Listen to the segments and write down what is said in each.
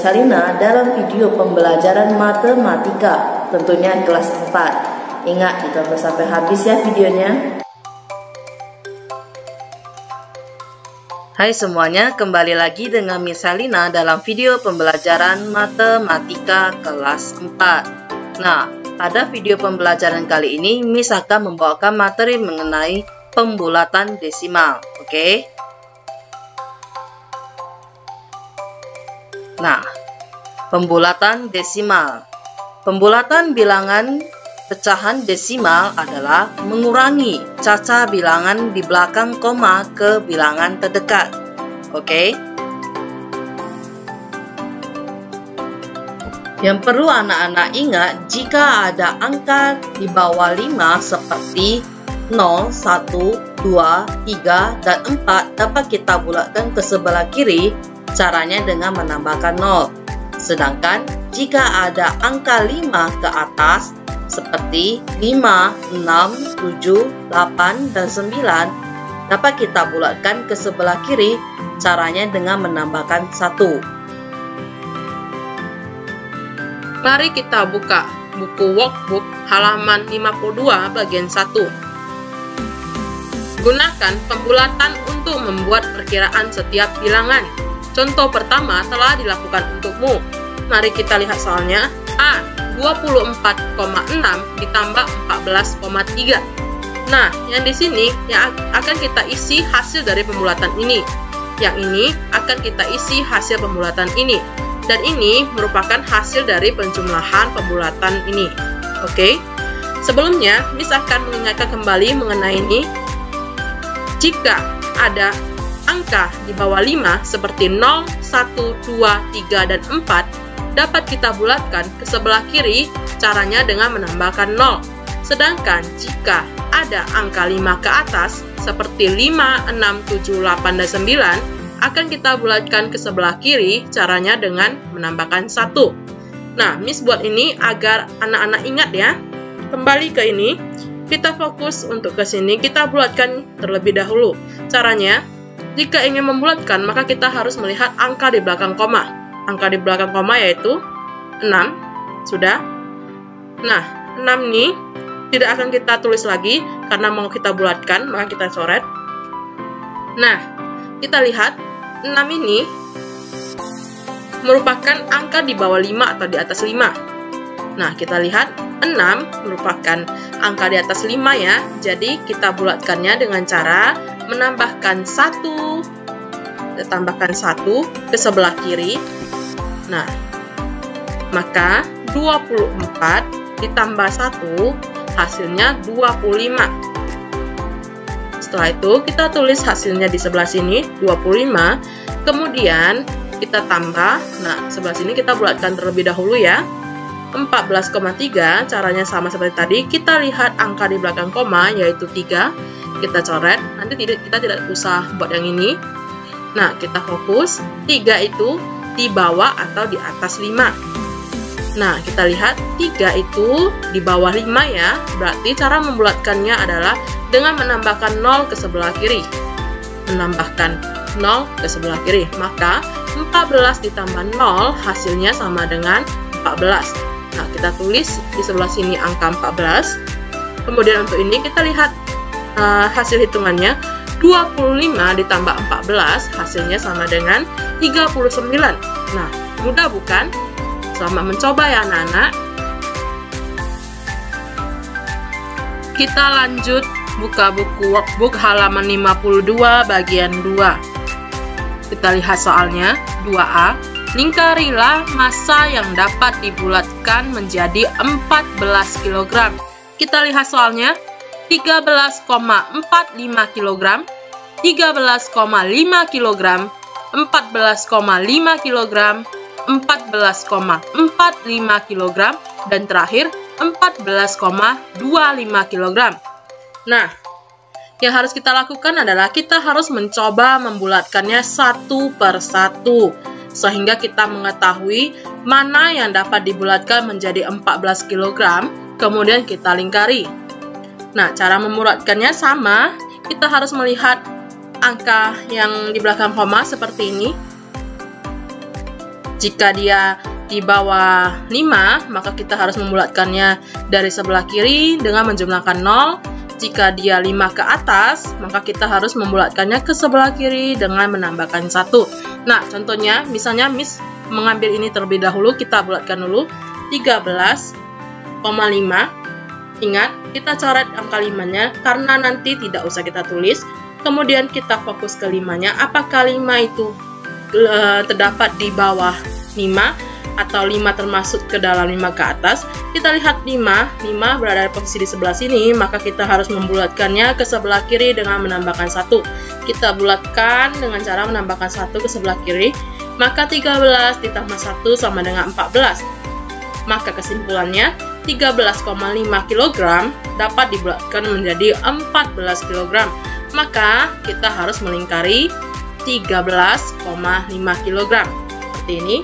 Miss Halina dalam video pembelajaran matematika, tentunya kelas 4. Ingat, ditonton sampai habis ya videonya. Hai semuanya, kembali lagi dengan Miss Halina dalam video pembelajaran matematika kelas 4. Nah, pada video pembelajaran kali ini Miss akan membawakan materi mengenai pembulatan desimal, oke? Nah, pembulatan desimal. Pembulatan bilangan pecahan desimal adalah mengurangi caca bilangan di belakang koma ke bilangan terdekat. Oke? Yang perlu anak-anak ingat, jika ada angka di bawah 5 seperti 0, 1, 2, 3, dan 4 dapat kita bulatkan ke sebelah kiri. Caranya dengan menambahkan 0. Sedangkan jika ada angka 5 ke atas seperti 5, 6, 7, 8, dan 9 dapat kita bulatkan ke sebelah kiri. Caranya dengan menambahkan 1. Mari kita buka buku workbook halaman 52 bagian 1. Gunakan pembulatan untuk membuat perkiraan setiap bilangan. Contoh pertama telah dilakukan untukmu. Mari kita lihat soalnya. A. 24,6 ditambah 14,3. Nah, yang di sini yang akan kita isi hasil dari pembulatan ini. Yang ini akan kita isi hasil pembulatan ini. Dan ini merupakan hasil dari penjumlahan pembulatan ini. Oke. Sebelumnya, Miss akan mengingatkan kembali mengenai ini. Jika ada angka di bawah 5 seperti 0, 1, 2, 3, dan 4 dapat kita bulatkan ke sebelah kiri. Caranya dengan menambahkan 0. Sedangkan jika ada angka 5 ke atas seperti 5, 6, 7, 8, dan 9 akan kita bulatkan ke sebelah kiri. Caranya dengan menambahkan 1. Nah, Miss buat ini agar anak-anak ingat ya. Kembali ke ini, kita fokus untuk ke sini, kita bulatkan terlebih dahulu. Caranya, jika ingin membulatkan, maka kita harus melihat angka di belakang koma. Angka di belakang koma yaitu 6. Sudah? Nah, 6 ini tidak akan kita tulis lagi karena mau kita bulatkan, maka kita coret. Nah, kita lihat 6 ini merupakan angka di bawah 5 atau di atas 5. Nah, kita lihat 6 merupakan angka di atas 5 ya. Jadi, kita bulatkannya dengan cara menambahkan 1. Kita tambahkan 1 ke sebelah kiri. Nah, maka 24 ditambah 1 hasilnya 25. Setelah itu, kita tulis hasilnya di sebelah sini, 25. Kemudian, kita tambah. Nah, sebelah sini kita bulatkan terlebih dahulu ya. 14,3, caranya sama seperti tadi. Kita lihat angka di belakang koma, yaitu 3. Kita coret, nanti kita tidak usah buat yang ini. Nah, kita fokus. 3 itu di bawah atau di atas 5. Nah, kita lihat 3 itu di bawah 5 ya. Berarti cara membulatkannya adalah dengan menambahkan 0 ke sebelah kiri. Menambahkan 0 ke sebelah kiri. Maka 14 ditambah 0 hasilnya sama dengan 14. Nah, kita tulis di sebelah sini angka 14. Kemudian untuk ini kita lihat hasil hitungannya. 25 ditambah 14 hasilnya sama dengan 39. Nah, mudah bukan? Selamat mencoba ya anak-anak. Kita lanjut buka buku workbook halaman 52 bagian 2. Kita lihat soalnya. 2A. Lingkarilah massa yang dapat dibulatkan menjadi 14 kg. Kita lihat soalnya. 13,45 kg, 13,5 kg, 14,5 kg, 14,45 kg, dan terakhir 14,25 kg. Nah, yang harus kita lakukan adalah kita harus mencoba membulatkannya satu per satu, sehingga kita mengetahui mana yang dapat dibulatkan menjadi 14 kg, kemudian kita lingkari. Nah, cara membulatkannya sama, kita harus melihat angka yang di belakang koma seperti ini. Jika dia di bawah 5, maka kita harus membulatkannya dari sebelah kiri dengan menjumlahkan 0. Jika dia 5 ke atas, maka kita harus membulatkannya ke sebelah kiri dengan menambahkan 1. Nah, contohnya, misalnya Miss mengambil ini terlebih dahulu, kita bulatkan dulu 13,5. Ingat, kita coret angka 5-nya karena nanti tidak usah kita tulis. Kemudian kita fokus ke 5-nya, apakah 5 itu terdapat di bawah 5 atau 5 termasuk ke dalam 5 ke atas. Kita lihat 5 berada di posisi di sebelah sini, maka kita harus membulatkannya ke sebelah kiri dengan menambahkan 1. Kita bulatkan dengan cara menambahkan 1 ke sebelah kiri, maka 13 ditambah 1 sama dengan 14. Maka kesimpulannya 13,5 kg dapat dibulatkan menjadi 14 kg. Maka kita harus melingkari 13,5 kg. Seperti ini.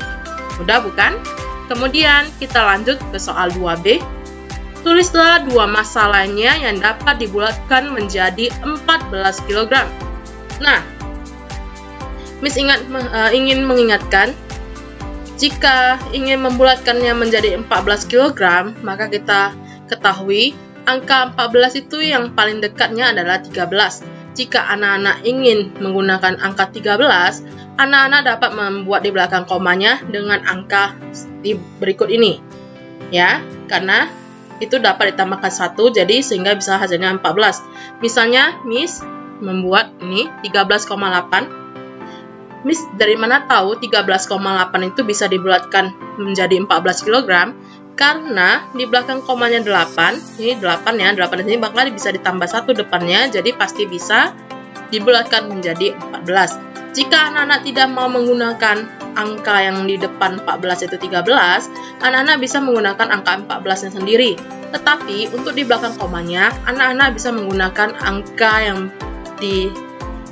Mudah bukan? Kemudian kita lanjut ke soal 2B. Tulislah dua massa lainnya yang dapat dibulatkan menjadi 14 kg. Nah, Miss ingin mengingatkan, jika ingin membulatkannya menjadi 14 kg, maka kita ketahui angka 14 itu yang paling dekatnya adalah 13. Jika anak-anak ingin menggunakan angka 13, anak-anak dapat membuat di belakang komanya dengan angka di berikut ini. Ya, karena itu dapat ditambahkan 1, jadi sehingga bisa hasilnya 14. Misalnya, Miss membuat ini 13,8. Miss dari mana tahu 13,8 itu bisa dibulatkan menjadi 14 kg? Karena di belakang komanya 8, ini 8 ya, 8 di sini bakal bisa ditambah 1 depannya, jadi pasti bisa dibulatkan menjadi 14. Jika anak-anak tidak mau menggunakan angka yang di depan 14 itu 13, anak-anak bisa menggunakan angka 14 yang sendiri. Tetapi untuk di belakang komanya, anak-anak bisa menggunakan angka yang di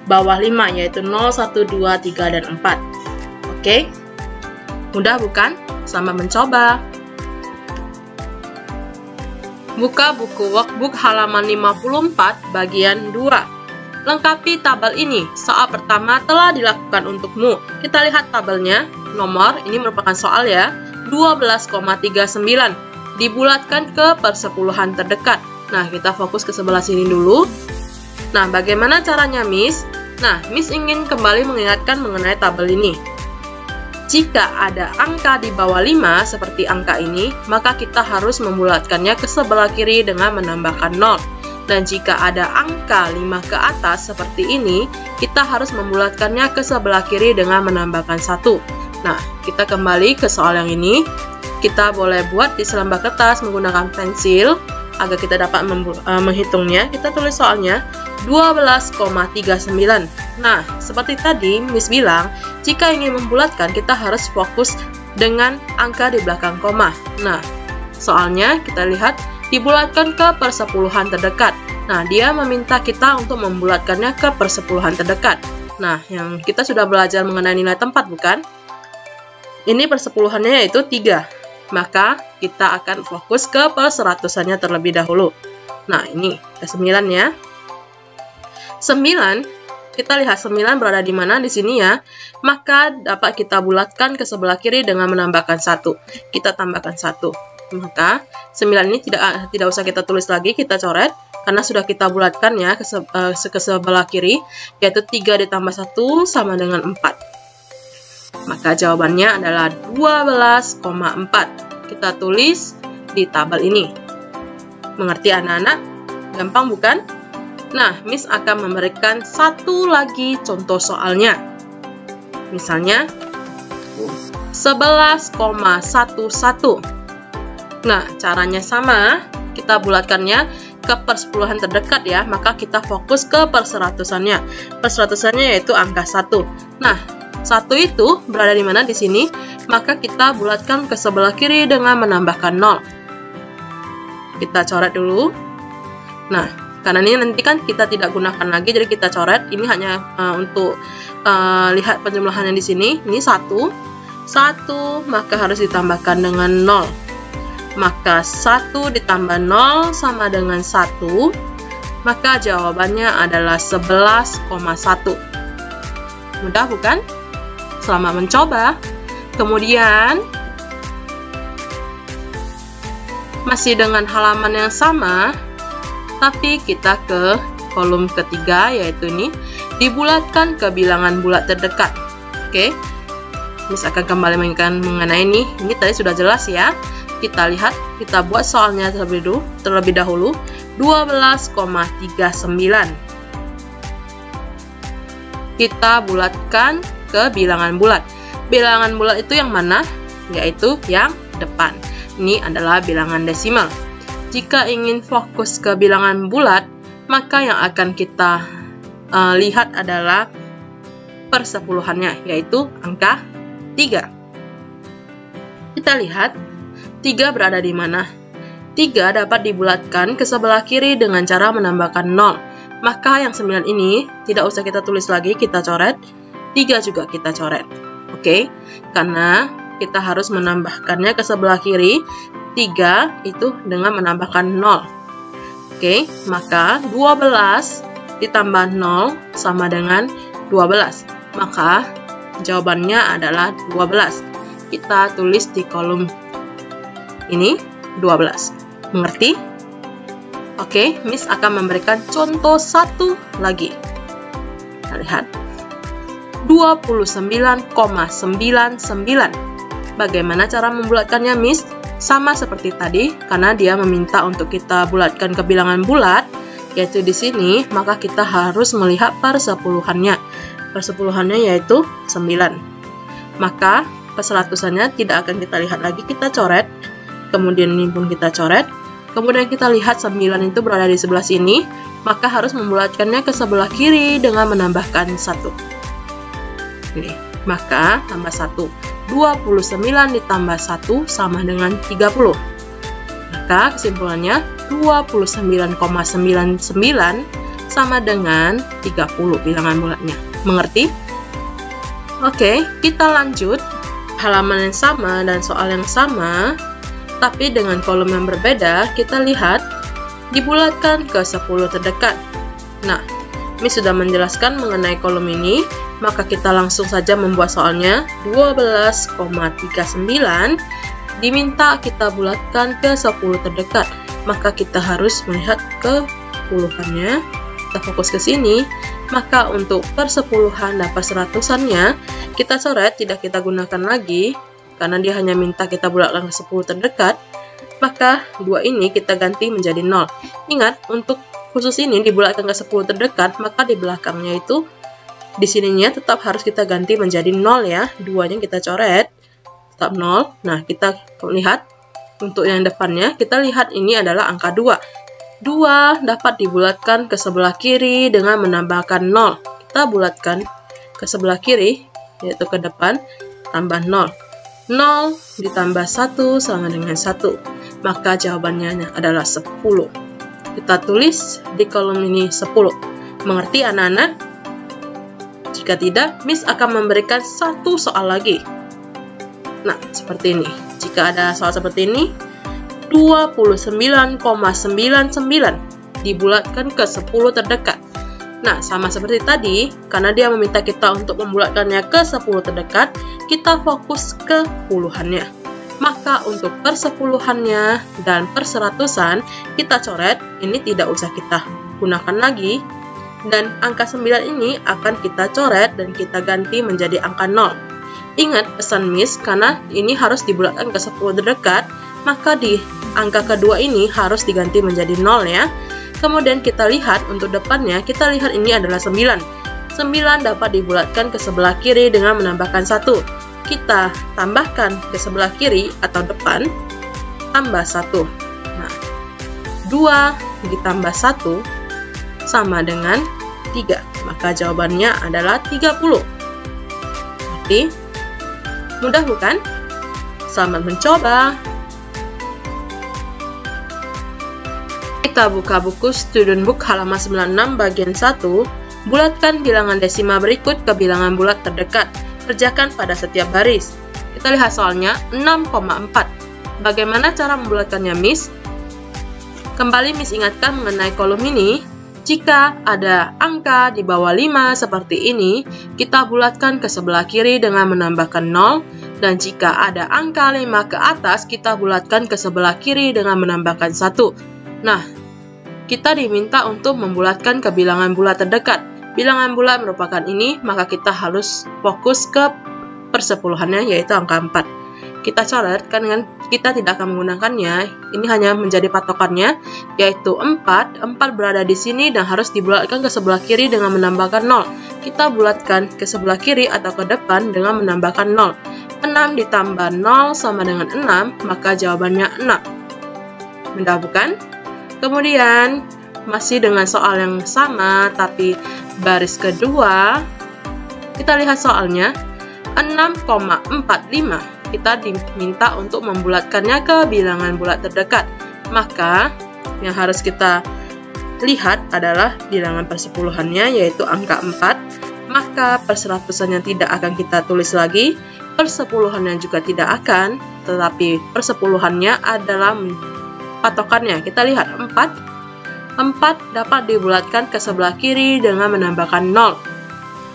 bawah 5, yaitu 0, 1, 2, 3, dan 4. Oke? Mudah bukan? Selamat mencoba. Buka buku workbook halaman 54 bagian 2. Lengkapi tabel ini. Soal pertama telah dilakukan untukmu. Kita lihat tabelnya. Nomor, ini merupakan soal ya. 12,39. Dibulatkan ke persepuluhan terdekat. Nah, kita fokus ke sebelah sini dulu. Nah, bagaimana caranya, Miss? Nah, Miss ingin kembali mengingatkan mengenai tabel ini. Jika ada angka di bawah 5 seperti angka ini, maka kita harus membulatkannya ke sebelah kiri dengan menambahkan 0. Dan jika ada angka 5 ke atas seperti ini, kita harus membulatkannya ke sebelah kiri dengan menambahkan 1. Nah, kita kembali ke soal yang ini. Kita boleh buat di selembar kertas menggunakan pensil agar kita dapat menghitungnya. Kita tulis soalnya 12,39. Nah, seperti tadi Miss bilang, jika ingin membulatkan kita harus fokus dengan angka di belakang koma. Nah, soalnya kita lihat dibulatkan ke persepuluhan terdekat. Nah, dia meminta kita untuk membulatkannya ke persepuluhan terdekat. Nah, yang kita sudah belajar mengenai nilai tempat bukan? Ini persepuluhannya yaitu 3. Maka kita akan fokus ke perseratusannya terlebih dahulu. Nah, ini ke 9 ya. 9, kita lihat 9 berada di mana di sini ya. Maka dapat kita bulatkan ke sebelah kiri dengan menambahkan 1. Kita tambahkan 1. Maka 9 ini tidak usah kita tulis lagi, kita coret karena sudah kita bulatkan ya ke sebelah kiri, yaitu 3 ditambah 1 sama dengan 4. Maka jawabannya adalah 12,4. Kita tulis di tabel ini. Mengerti anak-anak? Gampang bukan? Nah, Miss akan memberikan satu lagi contoh soalnya. Misalnya 11,11. Nah, caranya sama. Kita bulatkannya ke persepuluhan terdekat ya, maka kita fokus ke perseratusannya. Perseratusannya yaitu angka 1. Nah, 1 itu berada di mana di sini, maka kita bulatkan ke sebelah kiri dengan menambahkan 0. Kita coret dulu. Nah, karena ini nanti kan kita tidak gunakan lagi, jadi kita coret. Ini hanya untuk lihat penjumlahannya di sini. Ini 1, maka harus ditambahkan dengan 0. Maka 1 ditambah 0 sama dengan 1, maka jawabannya adalah 11,1. Mudah bukan? Selamat mencoba. Kemudian, masih dengan halaman yang sama, tapi kita ke kolom ketiga, yaitu ini, dibulatkan ke bilangan bulat terdekat. Oke, Miss akan kembali mengingatkan mengenai ini tadi sudah jelas ya. Kita lihat, kita buat soalnya terlebih dahulu, 12,39. Kita bulatkan ke bilangan bulat. Bilangan bulat itu yang mana? Yaitu yang depan. Ini adalah bilangan desimal. Jika ingin fokus ke bilangan bulat, maka yang akan kita lihat adalah persepuluhannya, yaitu angka 3. Kita lihat 3 berada di mana? 3 dapat dibulatkan ke sebelah kiri dengan cara menambahkan 0. Maka yang 9 ini tidak usah kita tulis lagi, kita coret. 3 juga kita coret. Oke, karena kita harus menambahkannya ke sebelah kiri. 3 itu dengan menambahkan 0. Oke, maka 12 ditambah 0 sama dengan 12. Maka jawabannya adalah 12. Kita tulis di kolom ini 12. Mengerti? Oke, Miss akan memberikan contoh satu lagi. Kita lihat. 29,99. Bagaimana cara membulatkannya, Miss? Sama seperti tadi, karena dia meminta untuk kita bulatkan ke bilangan bulat, yaitu di sini, maka kita harus melihat persepuluhannya. Persepuluhannya yaitu 9. Maka perseratusannya tidak akan kita lihat lagi, kita coret. Kemudian ini pun kita coret. Kemudian kita lihat 9 itu berada di sebelah sini, maka harus membulatkannya ke sebelah kiri dengan menambahkan 1. Ini, maka tambah 1. 29 ditambah 1 sama dengan 30. Maka kesimpulannya 29,99 sama dengan 30 bilangan bulatnya. Mengerti? Oke, kita lanjut. Halaman yang sama dan soal yang sama, tapi dengan kolom yang berbeda. Kita lihat dibulatkan ke 10 terdekat. Nah, Miss sudah menjelaskan mengenai kolom ini, maka kita langsung saja membuat soalnya. 12,39 diminta kita bulatkan ke 10 terdekat, maka kita harus melihat ke puluhannya. Kita fokus ke sini, maka untuk persepuluhan dan perseratusannya kita coret, tidak kita gunakan lagi karena dia hanya minta kita bulatkan ke 10 terdekat. Maka 2 ini kita ganti menjadi 0. Ingat, untuk khusus ini dibulatkan ke 10 terdekat, maka di belakangnya itu di sininya tetap harus kita ganti menjadi 0 ya. 2-nya kita coret, tetap 0. Nah, kita lihat untuk yang depannya, kita lihat ini adalah angka 2. 2 dapat dibulatkan ke sebelah kiri dengan menambahkan 0. Kita bulatkan ke sebelah kiri, yaitu ke depan, tambah 0. 0 ditambah 1 sama dengan 1. Maka jawabannya adalah 10. Kita tulis di kolom ini 10. Mengerti anak-anak? Jika tidak, Miss akan memberikan satu soal lagi. Nah, seperti ini. Jika ada soal seperti ini, 29,99 dibulatkan ke 10 terdekat. Nah, sama seperti tadi, karena dia meminta kita untuk membulatkannya ke 10 terdekat, kita fokus ke puluhannya. Maka untuk persepuluhannya dan perseratusan kita coret, ini tidak usah kita gunakan lagi. Dan angka 9 ini akan kita coret dan kita ganti menjadi angka 0. Ingat pesan Miss, karena ini harus dibulatkan ke 10 terdekat, maka di angka kedua ini harus diganti menjadi 0 ya. Kemudian kita lihat untuk depannya, kita lihat ini adalah 9. 9 dapat dibulatkan ke sebelah kiri dengan menambahkan 1. Kita tambahkan ke sebelah kiri atau depan, tambah 1. Nah, 2 ditambah 1 sama dengan 3. Maka jawabannya adalah 30. Oke, mudah bukan? Selamat mencoba. Kita buka buku Student Book halaman 96 bagian 1. Bulatkan bilangan desimal berikut ke bilangan bulat terdekat. Kerjakan pada setiap baris. Kita lihat soalnya 6,4. Bagaimana cara membulatkannya, Miss? Kembali Miss ingatkan mengenai kolom ini. Jika ada angka di bawah 5 seperti ini, kita bulatkan ke sebelah kiri dengan menambahkan 0. Dan jika ada angka 5 ke atas, kita bulatkan ke sebelah kiri dengan menambahkan 1. Nah, kita diminta untuk membulatkan ke bilangan bulat terdekat. Bilangan bulat merupakan ini, maka kita harus fokus ke persepuluhannya, yaitu angka 4. Kita coret, kan kita tidak akan menggunakannya, ini hanya menjadi patokannya, yaitu 4. 4 berada di sini dan harus dibulatkan ke sebelah kiri dengan menambahkan 0. Kita bulatkan ke sebelah kiri atau ke depan dengan menambahkan 0. 6 ditambah 0 sama dengan 6, maka jawabannya 6. Mudah bukan? Kemudian, masih dengan soal yang sama, tapi baris kedua, kita lihat soalnya, 6,45. Kita diminta untuk membulatkannya ke bilangan bulat terdekat. Maka, yang harus kita lihat adalah bilangan persepuluhannya, yaitu angka 4. Maka perseratusannya tidak akan kita tulis lagi, persepuluhannya juga tidak akan, tetapi persepuluhannya adalah patokannya. Kita lihat 4 dapat dibulatkan ke sebelah kiri dengan menambahkan 0.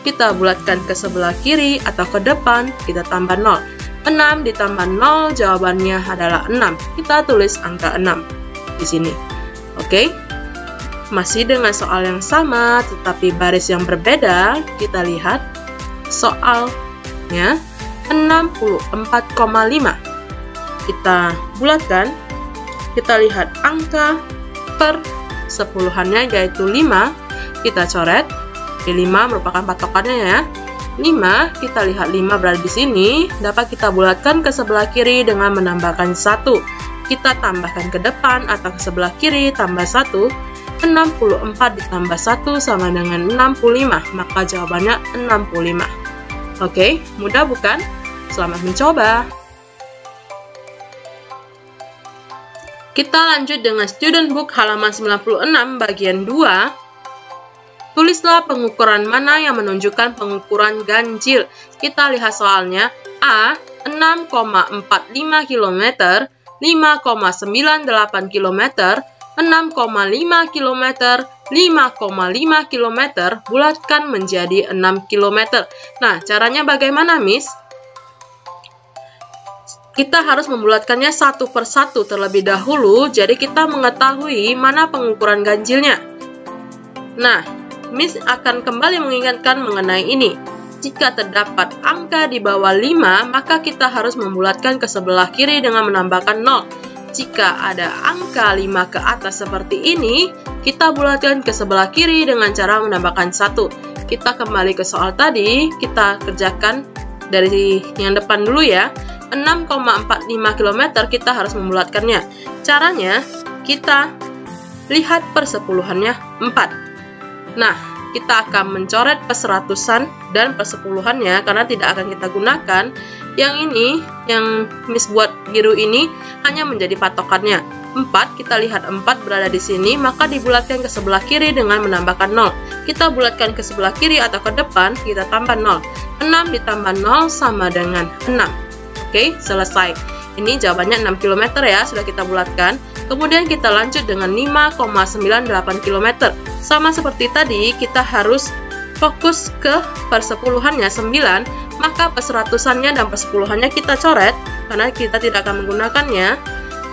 Kita bulatkan ke sebelah kiri atau ke depan, kita tambah 0. 6 ditambah 0, jawabannya adalah 6. Kita tulis angka 6 di sini. Oke. Masih dengan soal yang sama, tetapi baris yang berbeda, kita lihat soalnya 64,5. Kita bulatkan, kita lihat angka per sepuluhannya yaitu 5, kita coret. 5 merupakan patokannya ya. 5, kita lihat 5 berada di sini, dapat kita bulatkan ke sebelah kiri dengan menambahkan 1. Kita tambahkan ke depan atau ke sebelah kiri tambah 1. 64 ditambah 1 sama dengan 65, maka jawabannya 65. Oke, mudah bukan? Selamat mencoba. Kita lanjut dengan student book halaman 96 bagian 2. Tulislah pengukuran mana yang menunjukkan pengukuran ganjil. Kita lihat soalnya. A. 6,45 km, 5,98 km, 6,5 km, 5,5 km, bulatkan menjadi 6 km. Nah, caranya bagaimana, Miss? Kita harus membulatkannya satu per satu terlebih dahulu, jadi kita mengetahui mana pengukuran ganjilnya. Nah, Miss akan kembali mengingatkan mengenai ini. Jika terdapat angka di bawah 5, maka kita harus membulatkan ke sebelah kiri dengan menambahkan 0. Jika ada angka 5 ke atas seperti ini, kita bulatkan ke sebelah kiri dengan cara menambahkan 1. Kita kembali ke soal tadi, kita kerjakan dari yang depan dulu ya. 6,45 km kita harus membulatkannya. Caranya, kita lihat persepuluhannya 4. Nah, kita akan mencoret perseratusan dan persepuluhannya karena tidak akan kita gunakan. Yang ini, yang Miss buat biru ini hanya menjadi patokannya. 4, kita lihat 4 berada di sini, maka dibulatkan ke sebelah kiri dengan menambahkan 0. Kita bulatkan ke sebelah kiri atau ke depan, kita tambah 0. 6 ditambah 0 sama dengan 6. Oke, selesai. Ini jawabannya 6 km ya, sudah kita bulatkan. Kemudian kita lanjut dengan 5,98 km. Sama seperti tadi, kita harus fokus ke persepuluhannya 9, maka perseratusannya dan persepuluhannya kita coret, karena kita tidak akan menggunakannya.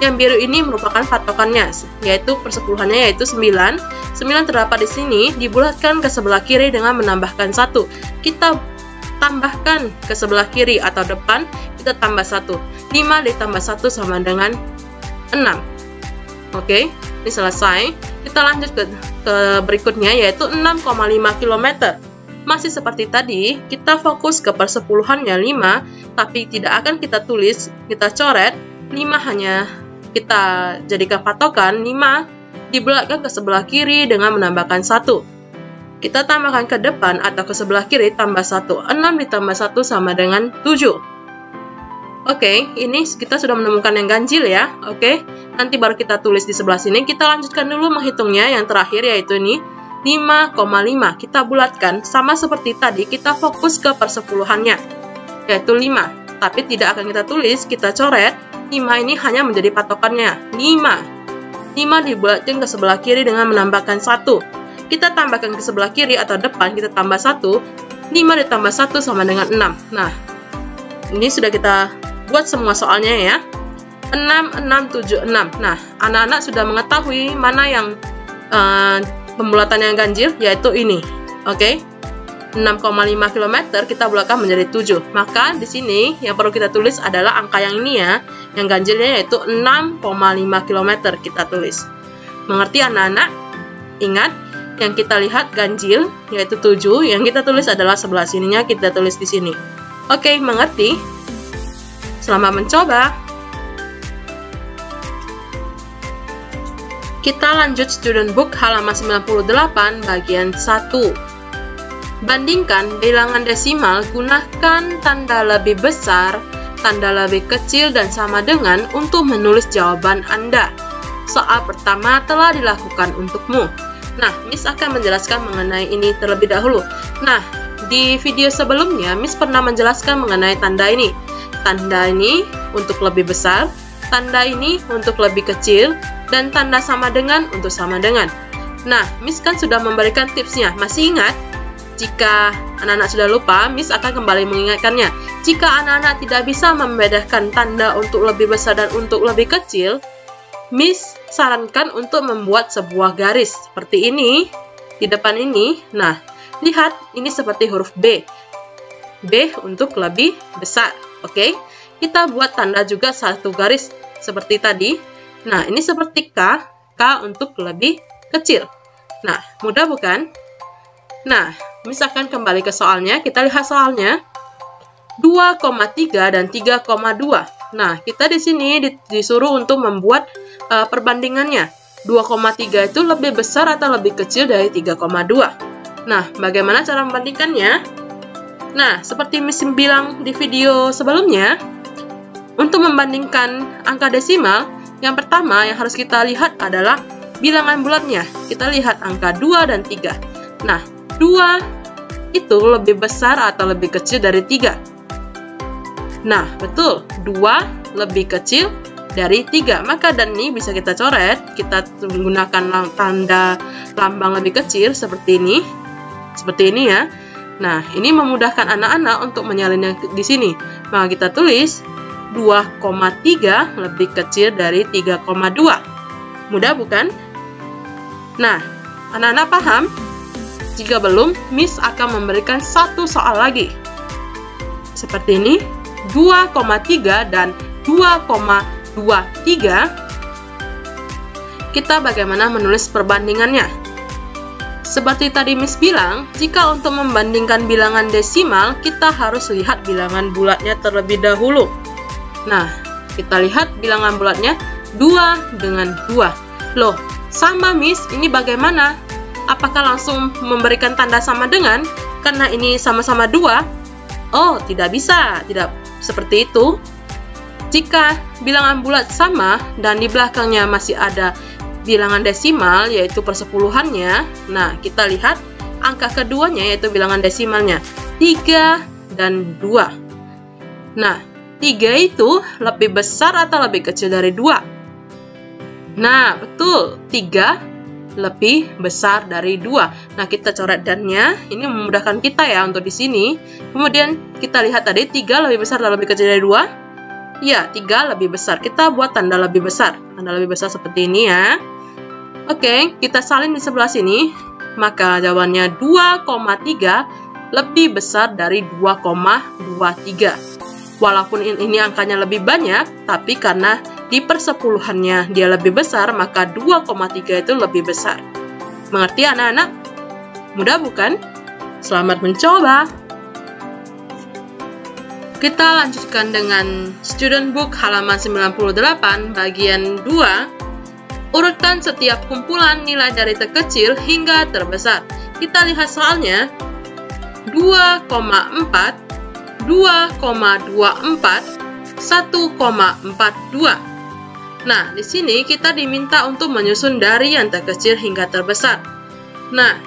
Yang biru ini merupakan patokannya, yaitu persepuluhannya yaitu 9. 9 terdapat di sini, dibulatkan ke sebelah kiri dengan menambahkan 1. Kita tambahkan ke sebelah kiri atau depan, kita tambah 1. 5 ditambah 1 sama dengan 6. Oke, ini selesai. Kita lanjut ke berikutnya yaitu 6,5 km. Masih seperti tadi, kita fokus ke persepuluhannya 5, tapi tidak akan kita tulis, kita coret. 5 hanya kita jadikan patokan, 5 dibulatkan ke sebelah kiri dengan menambahkan 1. Kita tambahkan ke depan atau ke sebelah kiri tambah 1. 6 ditambah 1 sama dengan 7. Oke, ini kita sudah menemukan yang ganjil ya. Oke, nanti baru kita tulis di sebelah sini. Kita lanjutkan dulu menghitungnya. Yang terakhir yaitu ini 5,5. Kita bulatkan sama seperti tadi. Kita fokus ke persepuluhannya yaitu 5. Tapi tidak akan kita tulis, kita coret. 5 ini hanya menjadi patokannya. 5 dibulatkan ke sebelah kiri dengan menambahkan 1. Kita tambahkan ke sebelah kiri atau depan, kita tambah 1. 5 ditambah 1 sama dengan 6. Nah, ini sudah kita buat semua soalnya ya. 6, 6, 7, 6. Nah, anak-anak sudah mengetahui mana yang pembulatan yang ganjil, yaitu ini. Oke. 6,5 km kita bulatkan menjadi 7. Maka di sini yang perlu kita tulis adalah angka yang ini ya. Yang ganjilnya yaitu 6,5 km kita tulis. Mengerti anak-anak? Ingat, yang kita lihat ganjil yaitu 7, yang kita tulis adalah sebelah sininya kita tulis di sini. Oke, mengerti? Selamat mencoba. Kita lanjut student book halaman 98 bagian 1. Bandingkan bilangan desimal, gunakan tanda lebih besar, tanda lebih kecil, dan sama dengan untuk menulis jawaban Anda. Soal pertama telah dilakukan untukmu. Nah, Miss akan menjelaskan mengenai ini terlebih dahulu. Nah, di video sebelumnya, Miss pernah menjelaskan mengenai tanda ini. Tanda ini untuk lebih besar, tanda ini untuk lebih kecil, dan tanda sama dengan untuk sama dengan. Nah, Miss kan sudah memberikan tipsnya. Masih ingat? Jika anak-anak sudah lupa, Miss akan kembali mengingatkannya. Jika anak-anak tidak bisa membedakan tanda untuk lebih besar dan untuk lebih kecil, Miss sarankan untuk membuat sebuah garis seperti ini di depan ini. Nah, lihat ini seperti huruf B. B untuk lebih besar. Oke, kita buat tanda juga satu garis seperti tadi. Nah, ini seperti K. K untuk lebih kecil. Nah, mudah bukan? Nah, Miss akan kembali ke soalnya. Kita lihat soalnya. 2,3 dan 3,2. Nah, kita di sini disuruh untuk membuat perbandingannya. 2,3 itu lebih besar atau lebih kecil dari 3,2. Nah, bagaimana cara membandingkannya? Nah, seperti Miss bilang di video sebelumnya, untuk membandingkan angka desimal, yang pertama yang harus kita lihat adalah bilangan bulatnya. Kita lihat angka 2 dan 3. Nah, 2 itu lebih besar atau lebih kecil dari 3? Nah, betul. 2 lebih kecil dari 3. Maka dan ini bisa kita coret. Kita menggunakan tanda lambang lebih kecil seperti ini. Seperti ini ya. Nah, ini memudahkan anak-anak untuk menyalinnya di sini. Maka kita tulis 2,3 lebih kecil dari 3,2. Mudah bukan? Nah, anak-anak paham? Jika belum, Miss akan memberikan satu soal lagi. Seperti ini, 2,3 dan 2,23. Kita bagaimana menulis perbandingannya? Seperti tadi Miss bilang, jika untuk membandingkan bilangan desimal, kita harus lihat bilangan bulatnya terlebih dahulu. Nah, kita lihat bilangan bulatnya 2 dengan 2. Loh, sama Miss, ini bagaimana? Apakah langsung memberikan tanda sama dengan? Karena ini sama-sama 2? Oh, tidak bisa. Tidak seperti itu. Jika bilangan bulat sama dan di belakangnya masih ada bilangan desimal, yaitu persepuluhannya, nah, kita lihat angka keduanya, yaitu bilangan desimalnya, 3 dan 2. Nah, 3 itu lebih besar atau lebih kecil dari 2? Nah, betul. 3 lebih besar dari 2. Nah, kita coret dannya. Ini memudahkan kita ya untuk di sini. Kemudian kita lihat tadi 3 lebih besar atau lebih kecil dari 2? Ya, 3 lebih besar. Kita buat tanda lebih besar. Tanda lebih besar seperti ini ya. Oke, kita salin di sebelah sini. Maka jawabannya 2,3 lebih besar dari 2,23. Walaupun ini angkanya lebih banyak, tapi karena di persepuluhannya dia lebih besar, maka 2,3 itu lebih besar. Mengerti anak-anak? Mudah bukan? Selamat mencoba! Kita lanjutkan dengan student book halaman 98 bagian 2. Urutkan setiap kumpulan nilai dari terkecil hingga terbesar. Kita lihat soalnya. 2,4, 2,24, 1,42. Nah, di sini kita diminta untuk menyusun dari yang terkecil hingga terbesar. Nah,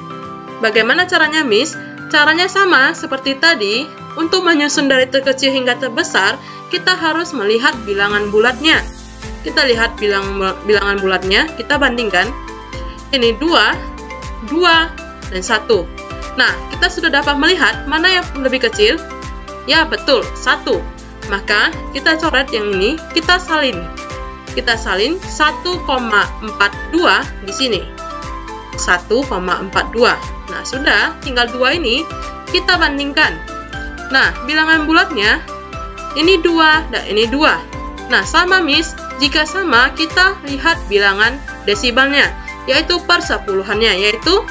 bagaimana caranya, Miss? Caranya sama seperti tadi. Untuk menyusun dari terkecil hingga terbesar, kita harus melihat bilangan bulatnya. Kita lihat bilangan bulatnya, kita bandingkan. Ini 2, 2, dan 1. Nah, kita sudah dapat melihat mana yang lebih kecil. Ya, betul, 1. maka kita coret yang ini, kita salin. Kita salin 1,42 di sini. 1,42. Nah, sudah, tinggal 2 ini kita bandingkan. Nah, bilangan bulatnya ini 2 dan ini 2. Nah, sama Miss, jika sama kita lihat bilangan desibalnya, yaitu persepuluhannya, yaitu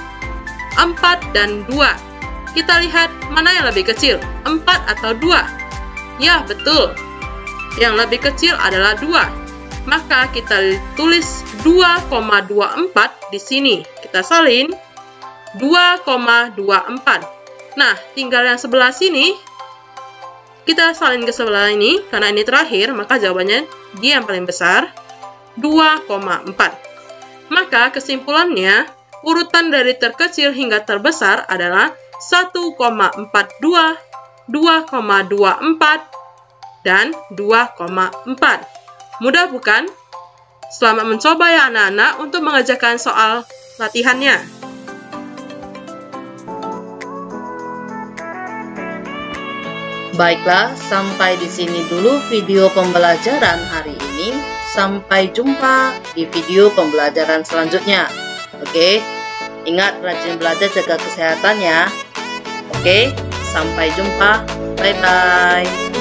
4 dan 2. Kita lihat mana yang lebih kecil, 4 atau 2? Ya, betul. Yang lebih kecil adalah 2. Maka kita tulis 2,24 di sini. Kita salin 2,24. Nah, tinggal yang sebelah sini. Kita salin ke sebelah ini, karena ini terakhir, maka jawabannya dia yang paling besar, 2,4. Maka kesimpulannya, urutan dari terkecil hingga terbesar adalah 1,42, 2,24, dan 2,4. Mudah bukan? Selamat mencoba ya anak-anak untuk mengerjakan soal latihannya. Baiklah, sampai di sini dulu video pembelajaran hari ini. Sampai jumpa di video pembelajaran selanjutnya. Oke, ingat rajin belajar, jaga kesehatan ya. Oke, sampai jumpa. Bye-bye.